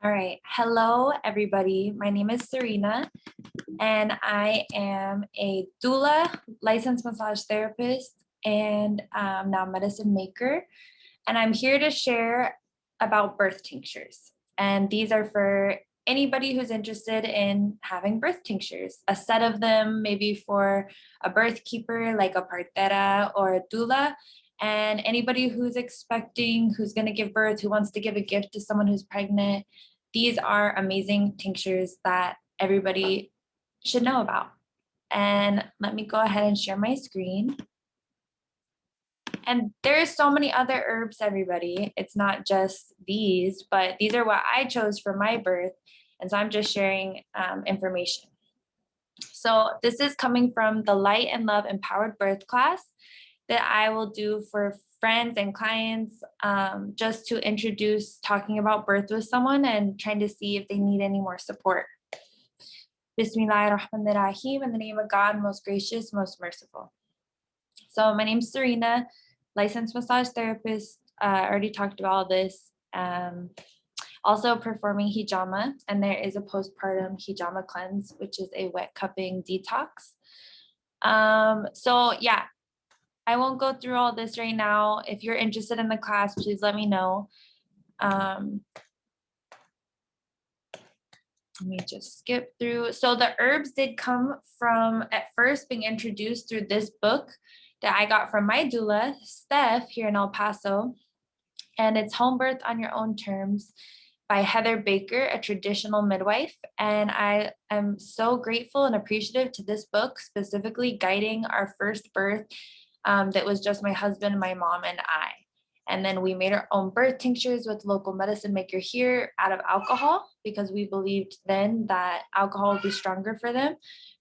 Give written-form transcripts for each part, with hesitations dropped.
All right. Hello, everybody. My name is Sarena, and I am a doula, licensed massage therapist, and now medicine maker. And I'm here to share about birth tinctures. And these are for anybody who's interested in having birth tinctures, a set of them, maybe for a birth keeper like a partera or a doula. And anybody who's expecting, who's going to give birth, who wants to give a gift to someone who's pregnant, these are amazing tinctures that everybody should know about. And let me go ahead and share my screen. And there's so many other herbs, everybody. It's not just these, but these are what I chose for my birth. And so I'm just sharing information. So this is coming from the Light and Love Empowered Birth class that I will do for friends and clients, just to introduce talking about birth with someone and trying to see if they need any more support. Bismillahirrahmanirrahim, in the name of God, most gracious, most merciful. So my name's Sarena, licensed massage therapist. I already talked about all this. Also performing hijama, and there is a postpartum hijama cleanse, which is a wet cupping detox. So yeah, I won't go through all this right now. If you're interested in the class, please let me know. Let me just skip through. So the herbs did come from at first being introduced through this book that I got from my doula, Steph, here in El Paso. And it's Home Birth on Your Own Terms by Heather Baker, a traditional midwife. And I am so grateful and appreciative to this book, specifically guiding our first birth. That was just my husband, my mom, and I. And then we made our own birth tinctures with local medicine maker here out of alcohol, because we believed then that alcohol would be stronger for them.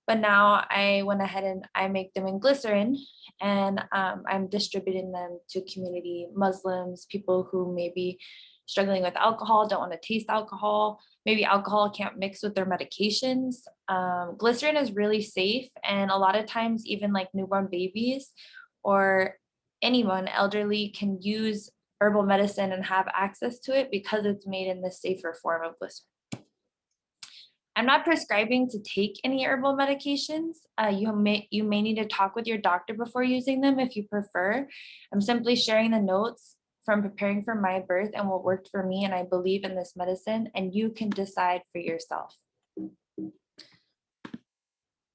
But now I went ahead and I make them in glycerine, and I'm distributing them to community Muslims, people who may be struggling with alcohol, don't want to taste alcohol, maybe alcohol can't mix with their medications. Glycerin is really safe, and a lot of times even like newborn babies or anyone elderly can use herbal medicine and have access to it because it's made in the safer form of glycerin. I'm not prescribing to take any herbal medications. You may need to talk with your doctor before using them if you prefer. I'm simply sharing the notes from preparing for my birth and what worked for me, and I believe in this medicine, and you can decide for yourself.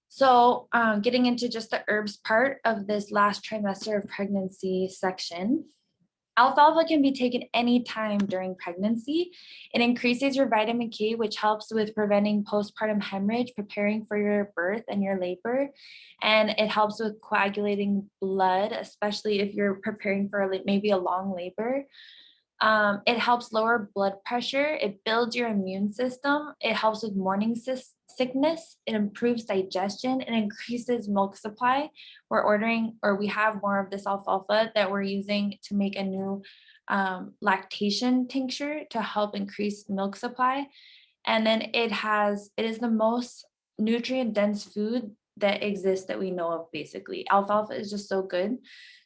So getting into just the herbs part of this last trimester of pregnancy section, alfalfa can be taken anytime during pregnancy. It increases your vitamin K, which helps with preventing postpartum hemorrhage, preparing for your birth and your labor. And it helps with coagulating blood, especially if you're preparing for maybe a long labor. It helps lower blood pressure. It builds your immune system. It helps with morning sickness. It improves digestion and increases milk supply. We have more of this alfalfa that we're using to make a new lactation tincture to help increase milk supply. And then it is the most nutrient dense food that exists that we know of, basically. Alfalfa is just so good.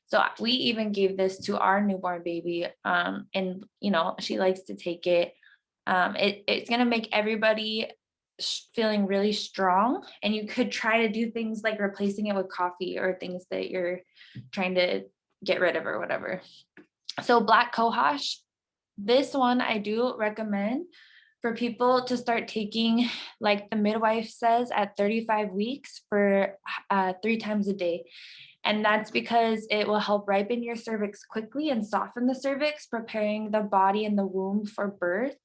So we even gave this to our newborn baby, and she likes to take it. It's gonna make everybody feeling really strong, and you could try to do things like replacing it with coffee or things that you're trying to get rid of or whatever. So black cohosh, this one I do recommend for people to start taking, like the midwife says, at 35 weeks for 3 times a day. And that's because it will help ripen your cervix quickly and soften the cervix, preparing the body and the womb for birth.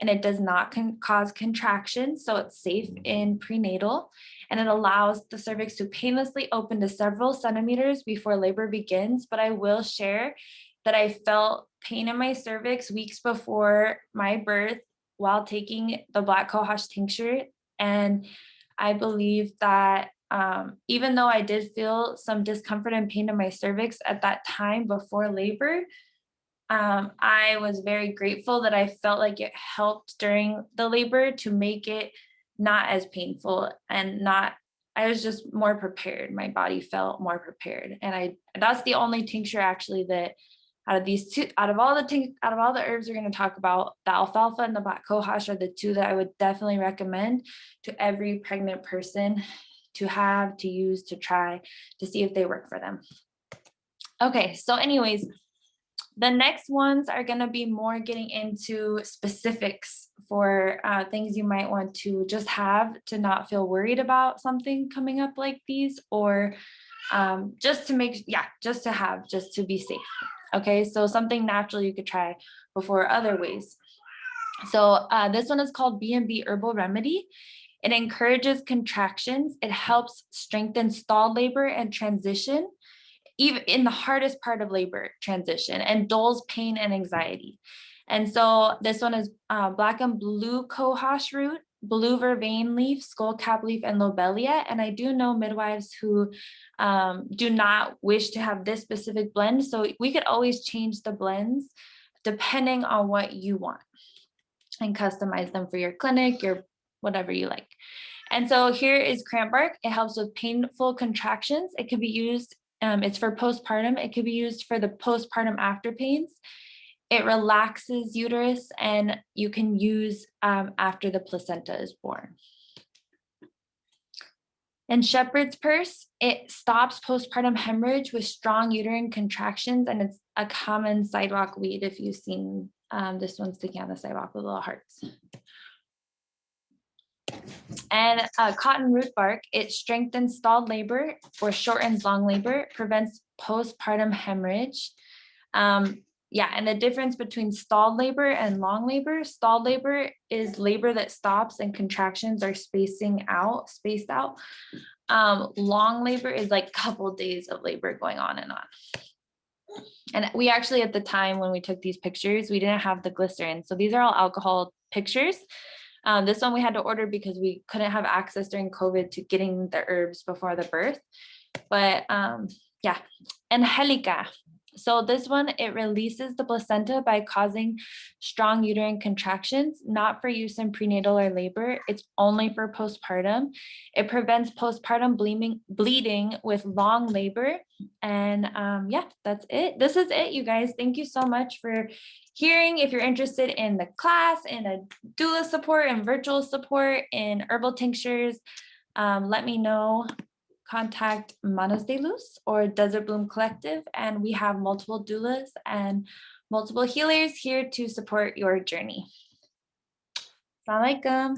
And it does not cause contractions, so it's safe in prenatal. And it allows the cervix to painlessly open to several centimeters before labor begins. But I will share that I felt pain in my cervix weeks before my birth while taking the black cohosh tincture. And I believe that even though I did feel some discomfort and pain in my cervix at that time before labor, I was very grateful that I felt like it helped during the labor to make it not as painful, and I was just more prepared. My body felt more prepared. And that's the only tincture actually that Out of these two, out of all the herbs we're going to talk about, the alfalfa and the black cohosh are the two that I would definitely recommend to every pregnant person to have, to use, to try, to see if they work for them. Okay, so anyways, the next ones are going to be more getting into specifics for things you might want to just have to not feel worried about something coming up like these, or just to make, just to have, just to be safe. Okay, so something natural you could try before other ways. So this one is called Bnb Herbal Remedy. It encourages contractions. It helps strengthen stalled labor and transition, even in the hardest part of labor transition, and dulls pain and anxiety. And so this one is black and blue cohosh root, blue vervain leaf, skullcap leaf, and lobelia. And I do know midwives who do not wish to have this specific blend. So we could always change the blends depending on what you want and customize them for your clinic, your whatever you like. And so here is Cranbark. It helps with painful contractions. It could be used, it's for postpartum. It could be used for the postpartum after pains. It relaxes uterus, and you can use after the placenta is born. And shepherd's purse, it stops postpartum hemorrhage with strong uterine contractions, and it's a common sidewalk weed if you've seen this one sticking on the sidewalk with little hearts. And cotton root bark, it strengthens stalled labor or shortens long labor, prevents postpartum hemorrhage. Yeah, and the difference between stalled labor and long labor is labor that stops and contractions are spaced out. Long labor is like a couple days of labor going on and on. And we actually, at the time when we took these pictures, we didn't have the glycerine. So these are all alcohol pictures. This one we had to order because we couldn't have access during COVID to getting the herbs before the birth. But yeah, Angelica. So this one, it releases the placenta by causing strong uterine contractions, not for use in prenatal or labor. It's only for postpartum. It prevents postpartum bleeding with long labor. And yeah, that's it. This is it, you guys. Thank you so much for hearing. If you're interested in the class, in a doula support and virtual support, in herbal tinctures, let me know. Contact Manos de Luz or Desert Bloom Collective, and we have multiple doulas and multiple healers here to support your journey. Assalamu alaikum.